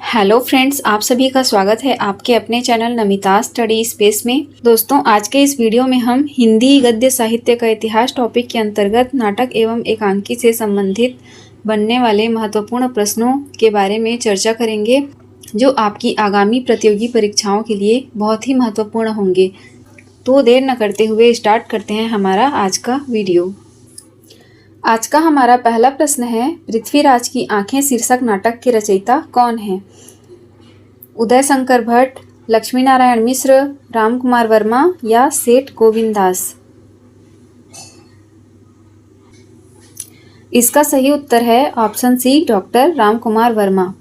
Hello friends, आप सभी का स्वागत है आपके अपने चैनल नमिता स्टडी स्पेस में। दोस्तों, आज के इस वीडियो में हम हिंदी गद्य साहित्य का इतिहास टॉपिक के अंतर्गत नाटक एवं एकांकी से संबंधित बनने वाले महत्वपूर्ण प्रश्नों के बारे में चर्चा करेंगे, जो आपकी आगामी प्रतियोगी परीक्षाओं के लिए बहुत ही महत्वपूर्ण होंगे। तो देर न करते हुए स्टार्ट करते हैं हमारा आज का वीडियो। आज का हमारा पहला प्रश्न है, पृथ्वीराज की आंखें शीर्षक नाटक के रचयिता कौन हैं? उदय शंकर भट्ट, लक्ष्मी नारायण मिश्र, राम कुमार वर्मा या सेठ गोविंद दास? इसका सही उत्तर है option C, doctor Ram Kumar Verma.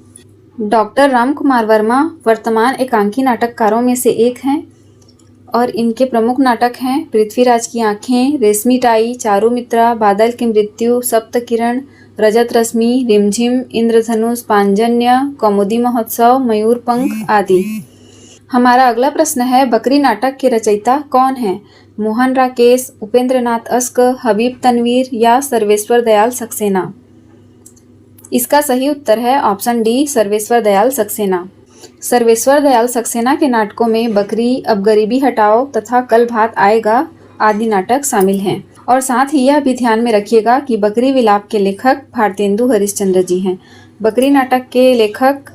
Doctor Ram Kumar Verma वर्तमान एकांकी नाटककारों में से एक हैं और इनके प्रमुख नाटक हैं पृथ्वीराज की आंखें, रेशमी टाई, चारुमित्रा, बादल की मृत्यु, सप्तकिरण, रजत रश्मि, रिमझिम, इंद्रधनुष, पांजन्य, कौमुदी महोत्सव, मयूरपंख आदि। हमारा अगला प्रश्न है, बकरी नाटक के रचयिता कौन हैं? मोहन राकेश, उपेंद्र नाथ अस्क, हबीब तनवीर या सर्वेश्वर दयाल सक्सेना? इसका सही उत्तर है ऑप्शन डी, सर्वेश्वर दयाल सक्सेना। सर्वेश्वर दयाल सक्सेना के नाटकों में बकरी, अब गरीबी हटाओ तथा कल भात आएगा आदि नाटक शामिल हैं। और साथ ही यह भी ध्यान में रखिएगा कि बकरी विलाप के लेखक भारतेंदु हरिश्चंद्र जी हैं। बकरी नाटक के लेखक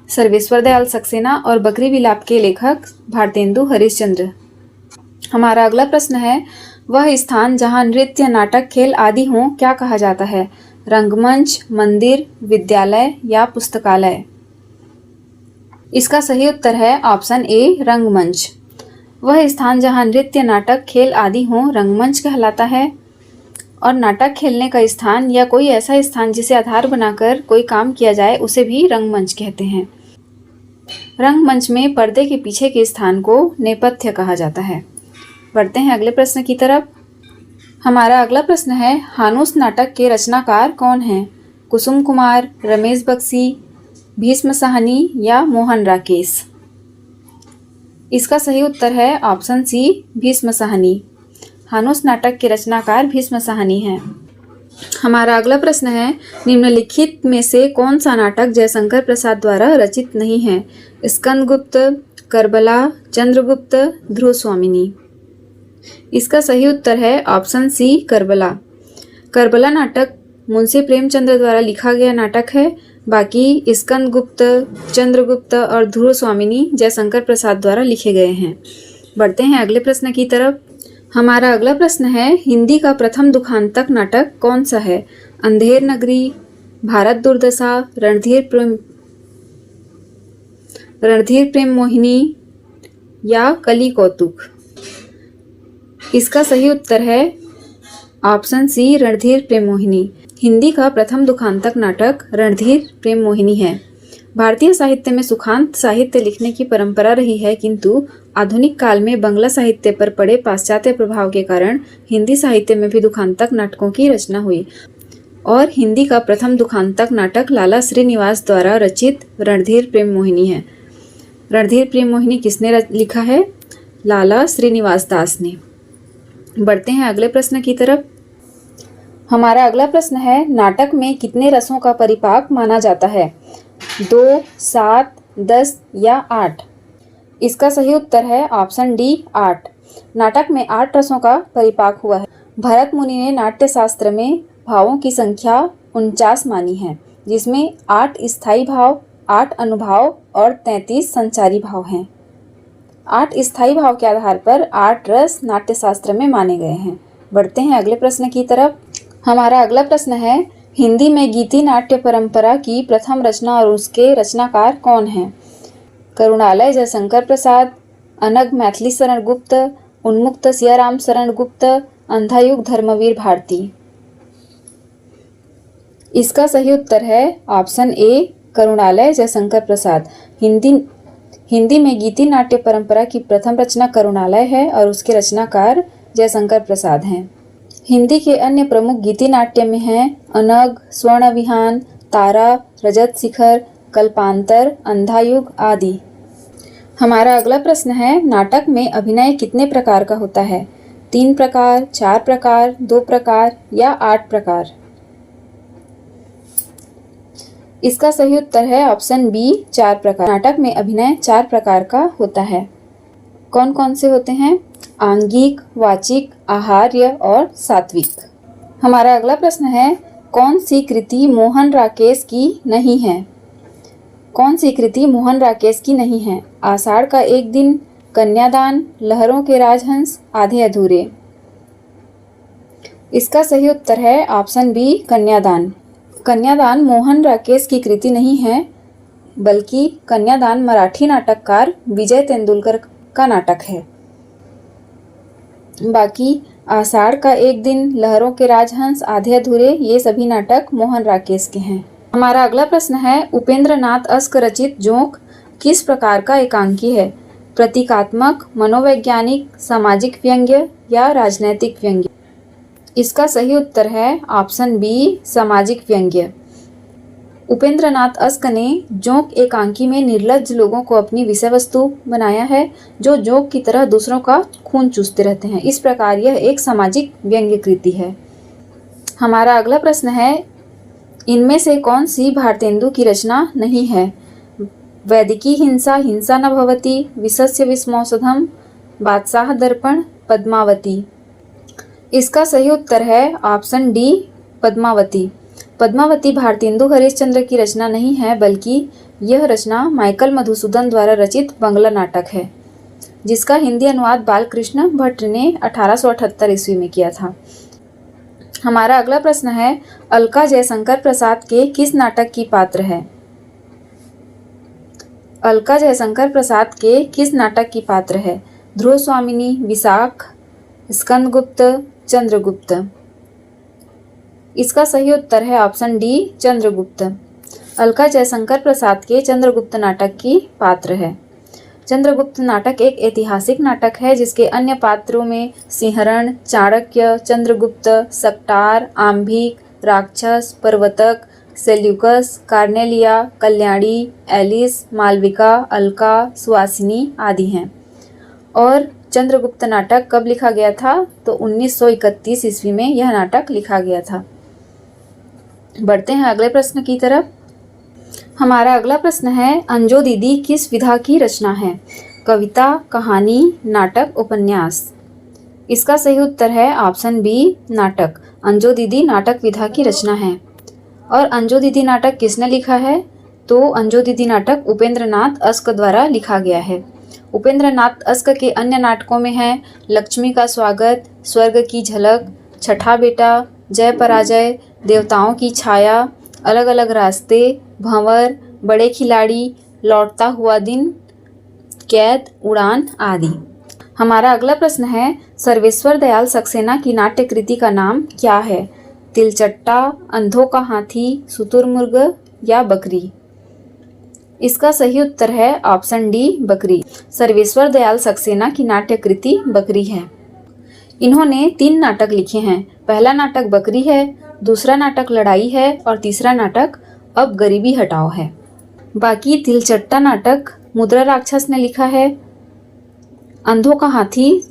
सर्वेश्वर दयाल सक्सेना और बकरी विलाप के लेखक भारतेंदु हरिश्चंद्र। हमारा अगला प्रश्न है, वह स्थान जहाँ नृत्य, नाटक, खेल आदि हों क्या कहा जाता है? रंगमंच, मंदिर, विद्यालय या पुस्तकालय? इसका सही उत्तर है ऑप्शन ए, रंगमंच। वह स्थान जहां नृत्य, नाटक, खेल आदि हों रंगमंच कहलाता है। और नाटक खेलने का स्थान या कोई ऐसा स्थान जिसे आधार बनाकर कोई काम किया जाए उसे भी रंगमंच कहते हैं। रंगमंच में पर्दे के पीछे के स्थान को नेपथ्य कहा जाता है। बढ़ते हैं अगले प्रश्न की तरफ। हमारा अगला प्रश्न है, हानुस नाटक के रचनाकार कौन हैं? कुसुम कुमार, रमेश बख्शी, भीष्म साहनी या मोहन राकेश? इसका सही उत्तर है ऑप्शन सी, भीष्म साहनी। हानुस नाटक के रचनाकार भीष्म साहनी हैं। हमारा अगला प्रश्न है, निम्नलिखित में से कौन सा नाटक जयशंकर प्रसाद द्वारा रचित नहीं है? स्कंदगुप्त, करबला, चंद्रगुप्त, ध्रुव स्वामिनी? इसका सही उत्तर है ऑप्शन सी, करबला। करबला नाटक मुंशी प्रेमचंद्र द्वारा लिखा गया नाटक है। बाकी स्कंदगुप्त, चंद्रगुप्त और ध्रुव स्वामिनी जयशंकर प्रसाद द्वारा लिखे गए हैं। बढ़ते हैं अगले प्रश्न की तरफ। हमारा अगला प्रश्न है, हिंदी का प्रथम दुखांतक नाटक कौन सा है? अंधेर नगरी, भारत दुर्दशा, रणधीर प्रेम मोहिनी या कली कौतुक? इसका सही उत्तर है ऑप्शन सी, रणधीर प्रेम मोहिनी। हिंदी का प्रथम दुखांतक नाटक रणधीर प्रेम मोहिनी है। भारतीय साहित्य में सुखांत साहित्य लिखने की परंपरा रही है, किंतु आधुनिक काल में बंगला साहित्य पर पड़े पाश्चात्य प्रभाव के कारण हिंदी साहित्य में भी दुखांतक नाटकों की रचना हुई। और हिंदी का प्रथम दुखांतक नाटक लाला श्रीनिवास द्वारा रचित रणधीर प्रेम मोहिनी है। रणधीर प्रेम मोहिनी किसने लिखा है? लाला श्रीनिवास दास ने। बढ़ते हैं अगले प्रश्न की तरफ। हमारा अगला प्रश्न है, नाटक में कितने रसों का परिपाक माना जाता है? 2, 7, 10 या 8? इसका सही उत्तर है ऑप्शन डी, 8। नाटक में 8 रसों का परिपाक हुआ है। भरत मुनि ने नाट्य शास्त्र में भावों की संख्या 49 मानी है, जिसमें 8 स्थायी भाव, 8 अनुभाव और 33 संचारी भाव हैं। 8 स्थायी भाव के आधार पर 8 रस नाट्य शास्त्र में माने गए हैं। बढ़ते हैं अगले प्रश्न की तरफ। हमारा अगला प्रश्न है, हिंदी में गीति नाट्य परंपरा की प्रथम रचना और उसके रचनाकार कौन हैं? करुणालय जयशंकर प्रसाद, अनग मैथिली शरण गुप्त, उन्मुक्त सियाराम शरण गुप्त, अंधायुग धर्मवीर भारती? इसका सही उत्तर है ऑप्शन ए, करुणालय जयशंकर प्रसाद। हिंदी में गीति नाट्य परंपरा की प्रथम रचना करुणालय है और उसके रचनाकार जयशंकर प्रसाद हैं। हिंदी के अन्य प्रमुख गीति नाट्य में हैं अनग, स्वर्ण विहान, तारा, रजत शिखर, कल्पांतर, अंधायुग आदि। हमारा अगला प्रश्न है, नाटक में अभिनय कितने प्रकार का होता है? 3 प्रकार, 4 प्रकार, 2 प्रकार या 8 प्रकार? इसका सही उत्तर है ऑप्शन बी 4 प्रकार। नाटक में अभिनय 4 प्रकार का होता है। कौन कौन से होते हैं? आंगिक, वाचिक, आहार्य और सात्विक। हमारा अगला प्रश्न है, कौन सी कृति मोहन राकेश की नहीं है? कौन सी कृति मोहन राकेश की नहीं है? आषाढ़ का एक दिन, कन्यादान, लहरों के राजहंस, आधे अधूरे। इसका सही उत्तर है ऑप्शन बी कन्यादान। कन्यादान मोहन राकेश की कृति नहीं है, बल्कि कन्यादान मराठी नाटककार विजय तेंदुलकर का नाटक है। बाकी आषाढ़ का एक दिन, लहरों के राजहंस, आधे अधूरे, ये सभी नाटक मोहन राकेश के हैं। हमारा अगला प्रश्न है, उपेंद्र नाथ अस्क रचित जोंक किस प्रकार का एकांकी है? प्रतीकात्मक, मनोवैज्ञानिक, सामाजिक व्यंग्य या राजनैतिक व्यंग्य? इसका सही उत्तर है ऑप्शन बी सामाजिक व्यंग्य। उपेंद्र नाथ अस्क ने जोंक एकांकी में निर्लज्ज लोगों को अपनी विषय वस्तु बनाया है, जो जोंक की तरह दूसरों का खून चूसते रहते हैं। इस प्रकार यह एक सामाजिक व्यंग्य कृति है। हमारा अगला प्रश्न है, इनमें से कौन सी भारतेंदु की रचना नहीं है? वैदिकी हिंसा, हिंसा न भवति, विषस्य विस्मौषधम, बादशाह दर्पण, पद्मावती। इसका सही उत्तर है ऑप्शन डी पद्मावती। पद्मावती भारतेंदु हरिश्चंद्र की रचना नहीं है, बल्कि यह रचना माइकल मधुसूदन द्वारा रचित बंगला नाटक है, जिसका हिंदी अनुवाद बालकृष्ण भट्ट ने 1878 ईस्वी में किया था। हमारा अगला प्रश्न है, अलका जयशंकर प्रसाद के किस नाटक की पात्र है? अलका जयशंकर प्रसाद के किस नाटक की पात्र है? ध्रुव स्वामिनी, विशाख, स्कंदगुप्त, चंद्रगुप्त। इसका सही उत्तर है ऑप्शन डी चंद्रगुप्त। अलका जयशंकर प्रसाद के चंद्रगुप्त नाटक की पात्र है। चंद्रगुप्त नाटक एक ऐतिहासिक नाटक है, जिसके अन्य पात्रों में Sinharan, Chanakya, Chandragupta, Shaktar, Ambhik, Rakshas, Parvatak, Seleucus, Cornelia, Kalyani, Alice, Malavika, Alka, Suhasini आदि हैं। और चंद्रगुप्त नाटक कब लिखा गया था? तो 1931 ईस्वी में यह नाटक लिखा गया था। बढ़ते हैं अगले प्रश्न की तरफ। हमारा अगला प्रश्न है, अंजो दीदी किस विधा की रचना है? कविता, कहानी, नाटक, उपन्यास। इसका सही उत्तर है ऑप्शन बी नाटक। अंजो दीदी नाटक विधा की रचना है। और अंजो दीदी नाटक किसने लिखा है? तो अंजो दीदी नाटक उपेंद्र नाथ अस्क द्वारा लिखा गया है। उपेंद्र नाथ अस्क के अन्य नाटकों में हैं लक्ष्मी का स्वागत, स्वर्ग की झलक, छठा बेटा, जय पराजय, देवताओं की छाया, अलग अलग रास्ते, भंवर, बड़े खिलाड़ी, लौटता हुआ दिन, कैद, उड़ान आदि। हमारा अगला प्रश्न है, सर्वेश्वर दयाल सक्सेना की नाट्य कृति का नाम क्या है? तिलचट्टा, अंधों का हाथी, शुतुरमुर्ग या बकरी। इसका सही उत्तर है ऑप्शन डी बकरी। सर्वेश्वर दयाल सक्सेना की नाट्य कृति बकरी है। इन्होंने 3 नाटक लिखे हैं। पहला नाटक बकरी है, दूसरा नाटक लड़ाई है और तीसरा नाटक अब गरीबी हटाओ है। बाकी तिलचट्टा नाटक मुद्रा राक्षस ने लिखा है, अंधों का हाथी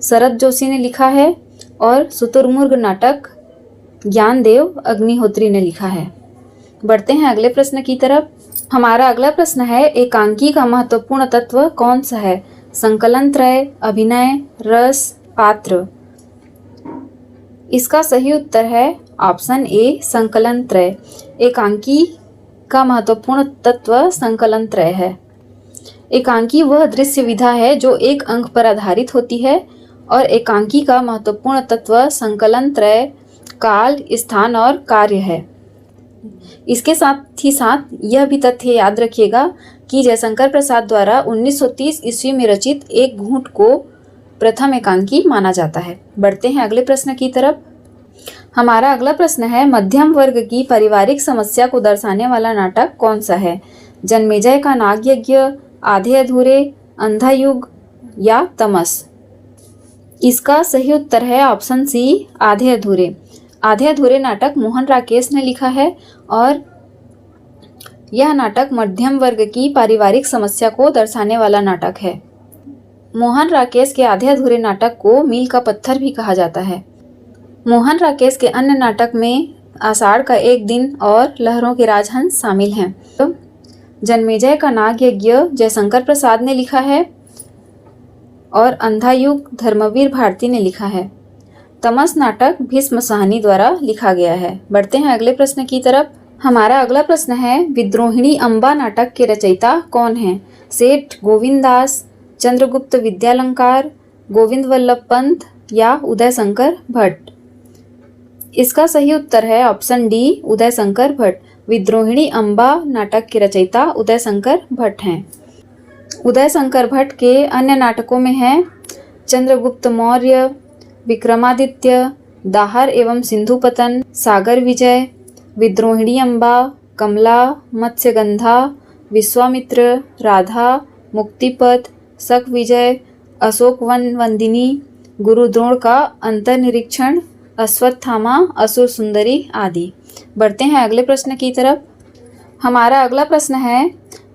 शरद जोशी ने लिखा है और शुतुरमुर्ग नाटक ज्ञानदेव अग्निहोत्री ने लिखा है। बढ़ते हैं अगले प्रश्न की तरफ। हमारा अगला प्रश्न है, एकांकी का महत्वपूर्ण तत्व कौन सा है? संकलन त्रय, अभिनय, रस, पात्र। इसका सही उत्तर है ऑप्शन ए संकलन त्रय। एकांकी का महत्वपूर्ण तत्व संकलन त्रय है। एकांकी वह दृश्य विधा है जो एक अंक पर आधारित होती है और एकांकी का महत्वपूर्ण तत्व संकलन त्रय, काल, स्थान और कार्य है। इसके साथ ही साथ यह भी तथ्य याद रखिएगा कि जयशंकर प्रसाद द्वारा 1930 ईस्वी में रचित एक घूंट को प्रथम एकांकी माना जाता है। बढ़ते हैं अगले प्रश्न की तरफ। हमारा अगला प्रश्न है, मध्यम वर्ग की पारिवारिक समस्या को दर्शाने वाला नाटक कौन सा है? जन्मेजय का नाग यज्ञ, आधे अधूरे, अंधा युग या तमस। इसका सही उत्तर है ऑप्शन सी आधे अधूरे। आधे अधूरे नाटक मोहन राकेश ने लिखा है और यह नाटक मध्यम वर्ग की पारिवारिक समस्या को दर्शाने वाला नाटक है। मोहन राकेश के आधे अधूरे नाटक को मील का पत्थर भी कहा जाता है। मोहन राकेश के अन्य नाटक में आषाढ़ का एक दिन और लहरों के राजहंस शामिल हैं। तो जन्मेजय का नाग यज्ञ जयशंकर प्रसाद ने लिखा है और अंधा युग धर्मवीर भारती ने लिखा है। तमस नाटक भीष्म साहनी द्वारा लिखा गया है। बढ़ते हैं अगले प्रश्न की तरफ। हमारा अगला प्रश्न है, विद्रोहिणी अम्बा नाटक के रचयिता कौन हैं? सेठ गोविंद दास, चंद्रगुप्त विद्यालंकार, गोविंद वल्लभ पंत या उदय शंकर भट्ट? इसका सही उत्तर है ऑप्शन डी, उदय शंकर भट्ट। विद्रोहिणी अम्बा नाटक के रचयिता उदय शंकर भट्ट हैं। उदय शंकर भट्ट के अन्य नाटकों में हैं चंद्रगुप्त मौर्य, विक्रमादित्य, दाहर एवं सिंधुपतन, सागर विजय, विद्रोहिणी अम्बा, कमला, मत्स्यगंधा, विश्वामित्र, राधा, मुक्तिपथ, शक विजय, अशोक वन वंदिनी, गुरु द्रोण का अंतर्निरीक्षण, अश्वत्थामा, असुर सुंदरी आदि। बढ़ते हैं अगले प्रश्न की तरफ। हमारा अगला प्रश्न है,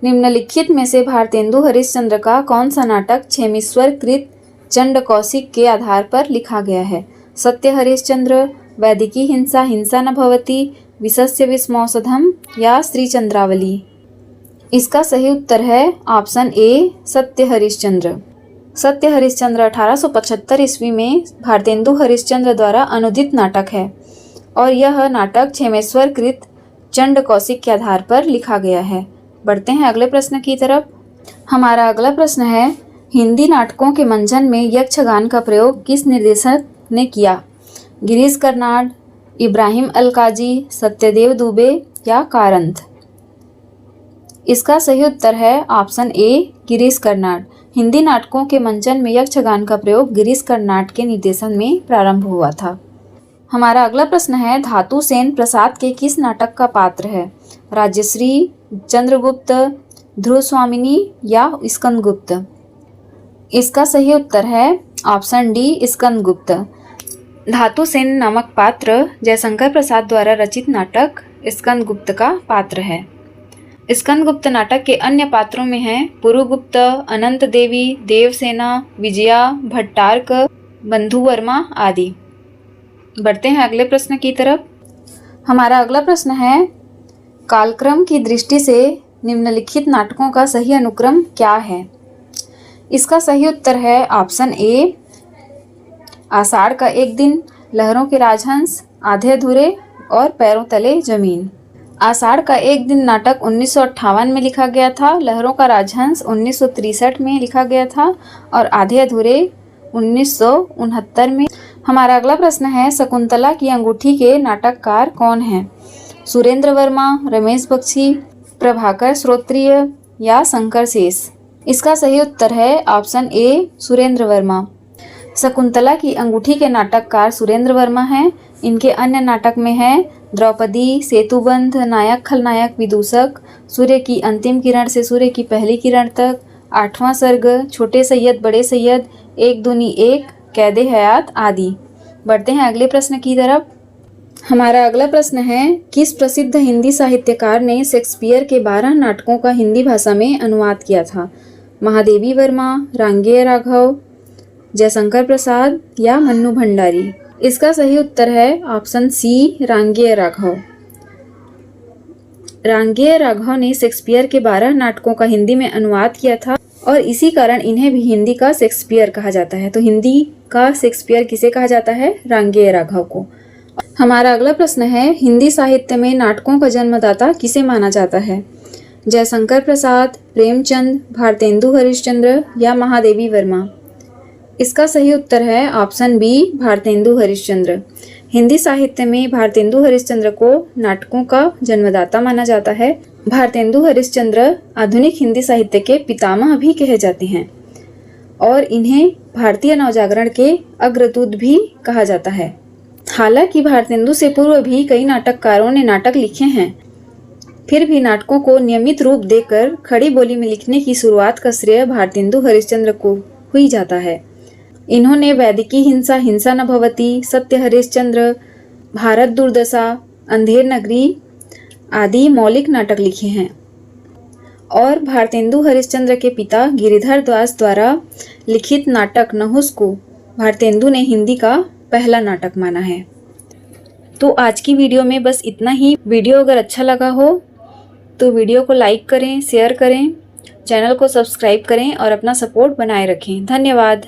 निम्नलिखित में से भारतेंदु हरिश्चंद्र का कौन सा नाटक क्षेमीश्वर कृत चंड कौशिक के आधार पर लिखा गया है? सत्य हरिश्चंद्र, वैदिकी हिंसा हिंसा न भवति, विशस्य विस्मौषधम या श्री चंद्रावली? इसका सही उत्तर है ऑप्शन ए, सत्य हरिश्चंद्र। सत्य हरिश्चंद्र 1875 ईस्वी में भारतेंदु हरिश्चंद्र द्वारा अनुदित नाटक है और यह नाटक क्षेमेश्वर कृत चंड कौशिक के आधार पर लिखा गया है। बढ़ते हैं अगले प्रश्न की तरफ। हमारा अगला प्रश्न है, हिंदी नाटकों के मंचन में यक्षगान का प्रयोग किस निर्देशक ने किया? गिरीश कर्नाड, इब्राहिम अलकाजी, सत्यदेव दुबे या कारंथ? इसका सही उत्तर है ऑप्शन ए, गिरीश कर्नाड। हिंदी नाटकों के मंचन में यक्षगान का प्रयोग गिरीश कर्नाड के निर्देशन में प्रारंभ हुआ था। हमारा अगला प्रश्न है, धातु सेन प्रसाद के किस नाटक का पात्र है? राजश्री, चंद्रगुप्त, ध्रुव स्वामिनी या स्कंदगुप्त? इसका सही उत्तर है ऑप्शन डी, स्कंदगुप्त। धातु सेन नामक पात्र जयशंकर प्रसाद द्वारा रचित नाटक स्कंदगुप्त का पात्र है। स्कंदगुप्त नाटक के अन्य पात्रों में हैं पुरुगुप्त, अनंत देवी, देवसेना, विजया, भट्टार्क, बंधु वर्मा आदि। बढ़ते हैं अगले प्रश्न की तरफ। हमारा अगला प्रश्न है, कालक्रम की दृष्टि से निम्नलिखित नाटकों का सही अनुक्रम क्या है? इसका सही उत्तर है ऑप्शन ए, आषाढ़ का एक दिन, लहरों के राजहंस, आधे अधूरे और पैरों तले जमीन। आषाढ़ का एक दिन नाटक 1958 में लिखा गया था, लहरों का राजहंस 1963 में लिखा गया था और आधे अधूरे 1969 में। हमारा अगला प्रश्न है, शकुंतला की अंगूठी के नाटककार कौन हैं? सुरेंद्र वर्मा, रमेश बख्शी, प्रभाकर श्रोत्रिय या शंकर शेष? इसका सही उत्तर है ऑप्शन ए, सुरेंद्र वर्मा। शकुंतला की अंगूठी के नाटककार सुरेंद्र वर्मा हैं। इनके अन्य नाटक में हैं द्रौपदी, सेतुबंध, नायक खलनायक विदूषक, सूर्य की अंतिम किरण से सूर्य की पहली किरण तक, आठवां सर्ग, छोटे सैयद बड़े सैयद, एक दूनी एक, कैदे हयात आदि। बढ़ते हैं अगले प्रश्न की तरफ। हमारा अगला प्रश्न है, किस प्रसिद्ध हिंदी साहित्यकार ने शेक्सपियर के 12 नाटकों का हिंदी भाषा में अनुवाद किया था? महादेवी वर्मा, रांगेय राघव, जयशंकर प्रसाद या मन्नू भंडारी? इसका सही उत्तर है ऑप्शन सी, रांगेय राघव। रांगेय राघव ने शेक्सपियर के 12 नाटकों का हिंदी में अनुवाद किया था और इसी कारण इन्हें भी हिंदी का शेक्सपियर कहा जाता है। तो हिंदी का शेक्सपियर किसे कहा जाता है? रांगेय राघव को। हमारा अगला प्रश्न है, हिंदी साहित्य में नाटकों का जन्मदाता किसे माना जाता है? जयशंकर प्रसाद, प्रेमचंद, भारतेंदु हरिश्चंद्र या महादेवी वर्मा? इसका सही उत्तर है ऑप्शन बी, भारतेंदु हरिश्चंद्र। हिंदी साहित्य में भारतेंदु हरिश्चंद्र को नाटकों का जन्मदाता माना जाता है। भारतेंदु हरिश्चंद्र आधुनिक हिंदी साहित्य के पितामह भी कहे जाते हैं और इन्हें भारतीय नवजागरण के अग्रदूत भी कहा जाता है। हालांकि भारतेंदु से पूर्व भी कई नाटककारों ने नाटक लिखे हैं, फिर भी नाटकों को नियमित रूप देकर खड़ी बोली में लिखने की शुरुआत का श्रेय भारतेंदु हरिश्चंद्र को हुई जाता है। इन्होंने वैदिकी हिंसा हिंसा न भवति, सत्य हरिश्चंद्र, भारत दुर्दशा, अंधेर नगरी आदि मौलिक नाटक लिखे हैं और भारतेंदु हरिश्चंद्र के पिता गिरिधर दास द्वारा लिखित नाटक नहुस को भारतेंदु ने हिंदी का पहला नाटक माना है। तो आज की वीडियो में बस इतना ही। वीडियो अगर अच्छा लगा हो तो वीडियो को लाइक करें, शेयर करें, चैनल को सब्सक्राइब करें और अपना सपोर्ट बनाए रखें। धन्यवाद।